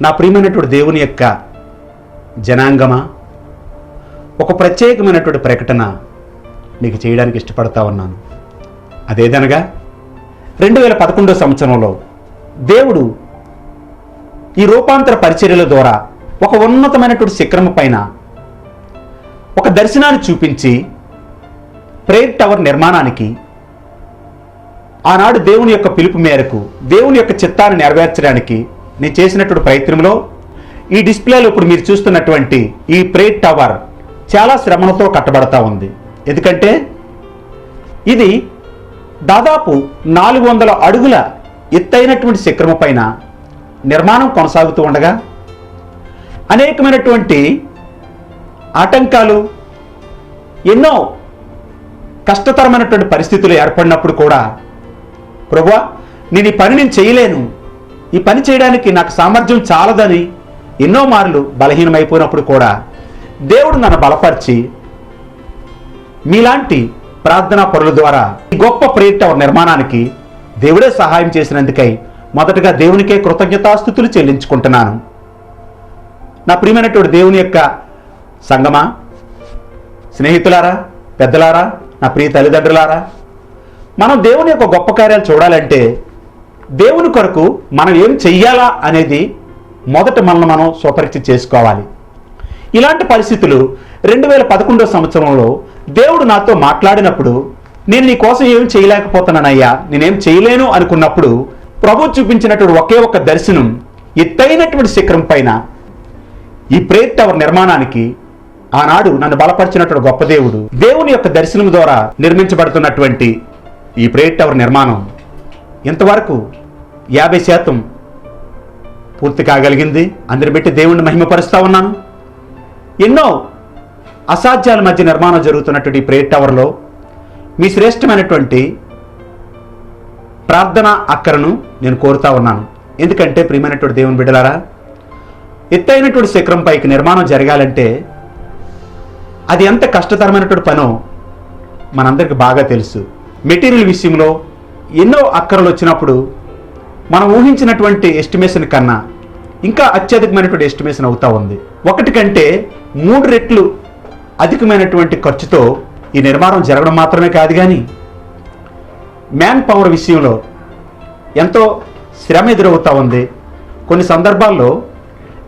నా ప్రియమైనటువంటి దేవుని యొక్క జనాంగమా, ఒక ప్రత్యేకమైనటువంటి ప్రకటన మీకు చేయడానికి ఇష్టపడతా ఉన్నాను. అదేదనగా 2011 సంవత్సరంలో దేవుడు ఈ రూపాంతర పరిచర్యల ద్వారా ఒక ఉన్నతమైనటువంటి శిఖరం పైన ఒక దర్శనాన్ని చూపించి ప్రేయర్ టవర్ నిర్మాణానికి ఆనాడు దేవుని యొక్క పిలుపు మేరకు దేవుని యొక్క చిత్తాన్ని నెరవేర్చడానికి నేను చేసినటువంటి ప్రయత్నంలో ఈ డిస్ప్లేలో ఇప్పుడు మీరు చూస్తున్నటువంటి ఈ ప్రేయర్ టవర్ చాలా శ్రమలతో కట్టబడతా ఉంది. ఎందుకంటే ఇది దాదాపు 400 అడుగుల ఎత్తైనటువంటి శిఖరము పైన నిర్మాణం కొనసాగుతూ ఉండగా అనేకమైనటువంటి ఆటంకాలు, ఎన్నో కష్టతరమైనటువంటి పరిస్థితులు ఏర్పడినప్పుడు కూడా ప్రభువా, నేను ఈ పని చేయలేను, ఈ పని చేయడానికి నాకు సామర్థ్యం చాలదని ఎన్నో మార్లు బలహీనమైపోయినప్పుడు కూడా దేవుడు నన్ను బలపరిచి మీలాంటి ప్రార్థనా పరుల ద్వారా ఈ గొప్ప ప్రేయర్ టవర్ నిర్మాణానికి దేవుడే సహాయం చేసినందుకై మొదటగా దేవునికే కృతజ్ఞతాస్తుతులు చెల్లించుకుంటున్నాను. నా ప్రియమైనటువంటి దేవుని యొక్క సంగమా, స్నేహితులారా, పెద్దలారా, నా ప్రియ తల్లిదండ్రులారా, మనం దేవుని యొక్క గొప్ప కార్యాలు చూడాలంటే దేవుని కొరకు మనం ఏం చెయ్యాలా అనేది మొదట మనం స్వపరీక్ష చేసుకోవాలి. ఇలాంటి పరిస్థితులు 2011 సంవత్సరంలో దేవుడు నాతో మాట్లాడినప్పుడు నేను నీ కోసం ఏం చేయలేకపోతున్నానయ్యా, నేనేం చేయలేను అనుకున్నప్పుడు ప్రభు చూపించినటువంటి ఒకే ఒక్క దర్శనం ఎత్తైనటువంటి శిఖరం పైన ఈ ప్రేయర్ టవర్ నిర్మాణానికి ఆనాడు నన్ను బలపరిచినటువంటి గొప్ప దేవుడు దేవుని యొక్క దర్శనం ద్వారా నిర్మించబడుతున్నటువంటి ఈ ప్రేయర్ టవర్ నిర్మాణం ఇంతవరకు 50% పూర్తి కాగలిగింది. అందరి పెట్టి దేవుణ్ణి మహిమపరుస్తూ ఉన్నాను. ఎన్నో అసాధ్యాల మధ్య నిర్మాణం జరుగుతున్నటువంటి ఈ ప్రేయర్ టవర్లో మీ శ్రేష్టమైనటువంటి ప్రార్థన అక్కరను నేను కోరుతా ఉన్నాను. ఎందుకంటే ప్రియమైనటువంటి దేవుని బిడ్డలారా, ఎత్తైనటువంటి శిఖరం పైకి నిర్మాణం జరగాలంటే అది ఎంత కష్టతరమైనటువంటి పనో మనందరికీ బాగా తెలుసు. మెటీరియల్ విషయంలో ఎన్నో అక్కరలు వచ్చినప్పుడు మనం ఊహించినటువంటి ఎస్టిమేషన్ కన్నా ఇంకా అత్యధికమైనటువంటి ఎస్టిమేషన్ అవుతా ఉంది. 1 కంటే 3 రెట్లు అధికమైనటువంటి ఖర్చుతో ఈ నిర్మాణం జరగడం మాత్రమే కాదు, కానీ మ్యాన్ పవర్ విషయంలో ఎంతో శ్రమ ఎదురవుతూ ఉంది. కొన్ని సందర్భాల్లో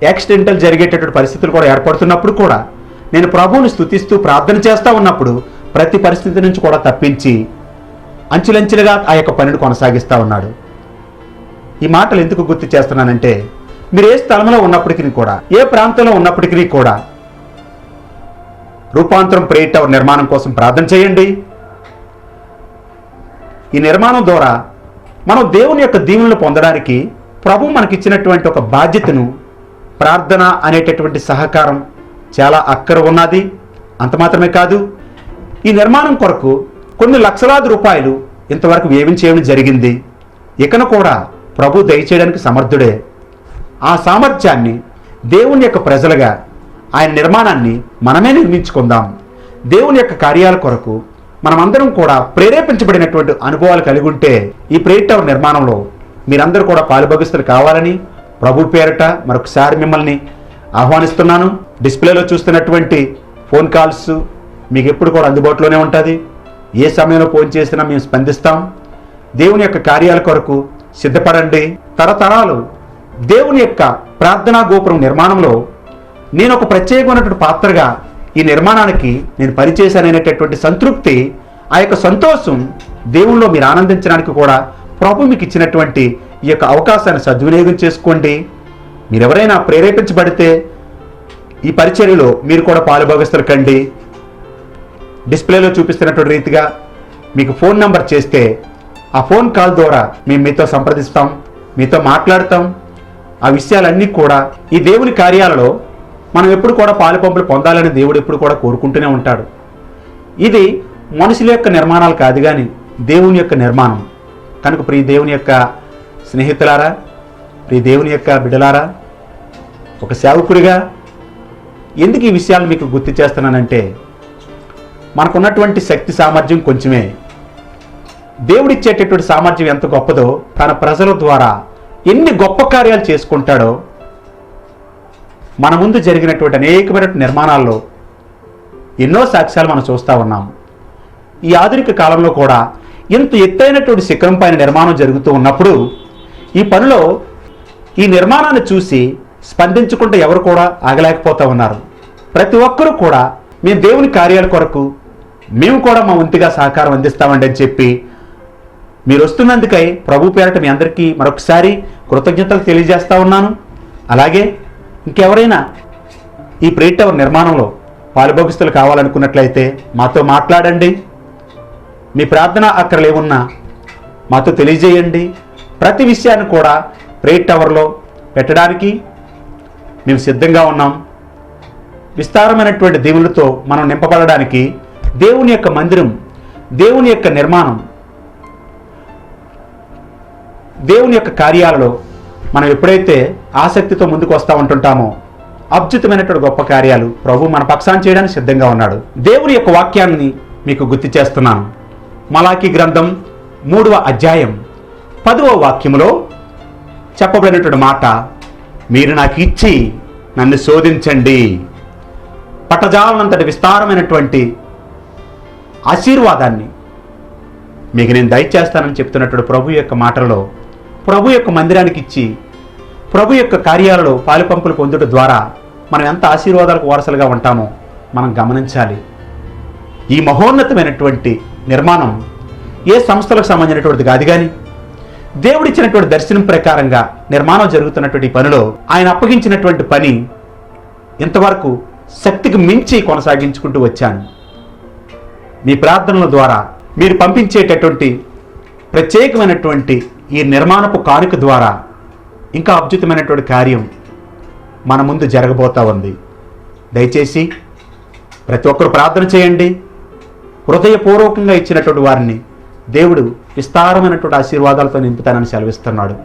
యాక్సిడెంటల్ జరిగేటటువంటి పరిస్థితులు కూడా ఏర్పడుతున్నప్పుడు కూడా నేను ప్రభువుని స్తుతిస్తూ ప్రార్థన చేస్తూ ఉన్నప్పుడు ప్రతి పరిస్థితి నుంచి కూడా తప్పించి అంచులంచులుగా ఆ యొక్క పనిని కొనసాగిస్తూ ఉన్నాడు. ఈ మాటలు ఎందుకు గుర్తు చేస్తున్నానంటే, మీరు ఏ స్థలంలో ఉన్నప్పటికీ కూడా, ఏ ప్రాంతంలో ఉన్నప్పటికీ కూడా రూపాంతరం ప్రేయర్ టవర్ నిర్మాణం కోసం ప్రార్థన చేయండి. ఈ నిర్మాణం ద్వారా మనం దేవుని యొక్క దీవెనలు పొందడానికి ప్రభు మనకిచ్చినటువంటి ఒక బాధ్యతను, ప్రార్థన అనేటటువంటి సహకారం చాలా అక్కర ఉన్నది. అంత మాత్రమే కాదు, ఈ నిర్మాణం కొరకు కొన్ని లక్షలాది రూపాయలు ఇంతవరకు వ్యయం చేయడం జరిగింది. ఇకను కూడా ప్రభు దయచేయడానికి సమర్థుడే. ఆ సామర్థ్యాన్ని దేవుని యొక్క ప్రజలుగా ఆయన నిర్మాణాన్ని మనమే నిర్మించుకుందాం. దేవుని యొక్క కార్యాల కొరకు మనమందరం కూడా ప్రేరేపించబడినటువంటి అనుభవాలు కలిగి ఉంటే ఈ ప్రేయర్ టవర్ నిర్మాణంలో మీరందరూ కూడా పాలుభాగస్తులు కావాలని ప్రభు పేరట మరొకసారి మిమ్మల్ని ఆహ్వానిస్తున్నాను. డిస్ప్లేలో చూస్తున్నటువంటి ఫోన్ కాల్స్ మీకు ఎప్పుడు కూడా అందుబాటులోనే ఉంటుంది. ఏ సమయంలో ఫోన్ చేసినా మేము స్పందిస్తాం. దేవుని యొక్క కార్యాల కొరకు సిద్ధపడండి. తరతరాలు దేవుని యొక్క ప్రార్థనా గోపురం నిర్మాణంలో నేను ఒక ప్రత్యేకమైనటువంటి పాత్రగా ఈ నిర్మాణానికి నేను పనిచేశాననేటటువంటి సంతృప్తి, ఆ యొక్క సంతోషం దేవునిలో మీరు ఆనందించడానికి కూడా ప్రభు మీకు ఇచ్చినటువంటి ఈ యొక్క అవకాశాన్ని సద్వినియోగం చేసుకోండి. మీరెవరైనా ప్రేరేపించబడితే ఈ పరిచర్యలో మీరు కూడా పాలుభాగస్తులు కండి. డిస్ప్లేలో చూపిస్తున్నటువంటి రీతిగా మీకు ఫోన్ నంబర్ చేస్తే ఆ ఫోన్ కాల్ ద్వారా మేము మీతో సంప్రదిస్తాం, మీతో మాట్లాడతాం. ఆ విషయాలన్నీ కూడా ఈ దేవుని కార్యాలలో మనం ఎప్పుడు కూడా పాలుపంపులు పొందాలని దేవుడు ఎప్పుడు కూడా కోరుకుంటూనే ఉంటాడు. ఇది మనుషుల యొక్క నిర్మాణాలు కాదు, కానీ దేవుని యొక్క నిర్మాణం. కనుక ప్రియ దేవుని యొక్క స్నేహితులారా, ప్రియ దేవుని యొక్క బిడ్డలారా, ఒక సేవకుడిగా ఎందుకు ఈ విషయాలు మీకు గుర్తు చేస్తున్నానంటే, మనకున్నటువంటి శక్తి సామర్థ్యం కొంచెమే. దేవుడిచ్చేటటువంటి సామర్థ్యం ఎంత గొప్పదో తన ప్రజల ద్వారా ఎన్ని గొప్ప కార్యాలు చేసుకుంటాడో మన ముందు జరిగినటువంటి అనేకమైన నిర్మాణాల్లో ఎన్నో సాక్ష్యాలు మనం చూస్తూ ఉన్నాం. ఈ ఆధునిక కాలంలో కూడా ఇంత ఎత్తైనటువంటి శిఖరం పైన నిర్మాణం జరుగుతూ ఉన్నప్పుడు ఈ పనిలో ఈ నిర్మాణాన్ని చూసి స్పందించుకుంటూ ఎవరు కూడా ఆగలేకపోతూ ఉన్నారు. ప్రతి ఒక్కరూ కూడా మేము దేవుని కార్యాల కొరకు మేము కూడా మా వంతుగా సహకారం అందిస్తామండి అని చెప్పి మీరు వస్తున్నందుకై ప్రభు పేరట మీ అందరికీ మరొకసారి కృతజ్ఞతలు తెలియజేస్తా ఉన్నాను. అలాగే ఇంకెవరైనా ఈ ప్రేట్ టవర్ నిర్మాణంలో పాలుభోగిస్తులు కావాలనుకున్నట్లయితే మాతో మాట్లాడండి. మీ ప్రార్థన అక్కర్లు ఏమున్నా మాతో తెలియజేయండి. ప్రతి విషయాన్ని కూడా ప్రేట్ టవర్లో పెట్టడానికి మేము సిద్ధంగా ఉన్నాం. విస్తారమైనటువంటి దీవులతో మనం నింపబడడానికి దేవుని యొక్క మందిరం, దేవుని యొక్క నిర్మాణం, దేవుని యొక్క కార్యాలలో మనం ఎప్పుడైతే ఆసక్తితో ముందుకు వస్తూ ఉంటుంటామో అద్భుతమైనటువంటి గొప్ప కార్యాలు ప్రభు మన పక్షాన చేయడానికి సిద్ధంగా ఉన్నాడు. దేవుని యొక్క వాక్యాన్ని మీకు గుర్తు చేస్తున్నాను. మలాకీ గ్రంథం 3వ అధ్యాయం 10వ వాక్యములో చెప్పబడినటువంటి మాట, మీరు నాకు ఇచ్చి నన్ను శోధించండి, పట్టజాలనంతటి విస్తారమైనటువంటి ఆశీర్వాదాన్ని మీకు నేను దయచేస్తానని చెప్తున్నటువంటి ప్రభు యొక్క మాటలలో ప్రభు యొక్క మందిరానికి ఇచ్చి ప్రభు యొక్క కార్యాలలో పాలుపంపులు పొందుట ద్వారా మనం ఎంత ఆశీర్వాదాలకు వారసులుగా ఉంటామో మనం గమనించాలి. ఈ మహోన్నతమైనటువంటి నిర్మాణం ఏ సంస్థలకు సంబంధించినటువంటిది కాదు, కానీ దేవుడిచ్చినటువంటి దర్శనం ప్రకారంగా నిర్మాణం జరుగుతున్నటువంటి పనిలో ఆయన అప్పగించినటువంటి పని ఇంతవరకు శక్తికి మించి కొనసాగించుకుంటూ వచ్చాను. మీ ప్రార్థనల ద్వారా మీరు పంపించేటటువంటి ప్రత్యేకమైనటువంటి ఈ నిర్మాణపు కానుక ద్వారా ఇంకా అద్భుతమైనటువంటి కార్యం మన ముందు జరగబోతా ఉంది. దయచేసి ప్రతి ఒక్కరు ప్రార్థన చేయండి. హృదయపూర్వకంగా ఇచ్చినటువంటి వారిని దేవుడు విస్తారమైనటువంటి ఆశీర్వాదాలతో నింపుతానని సెలవిస్తున్నాడు.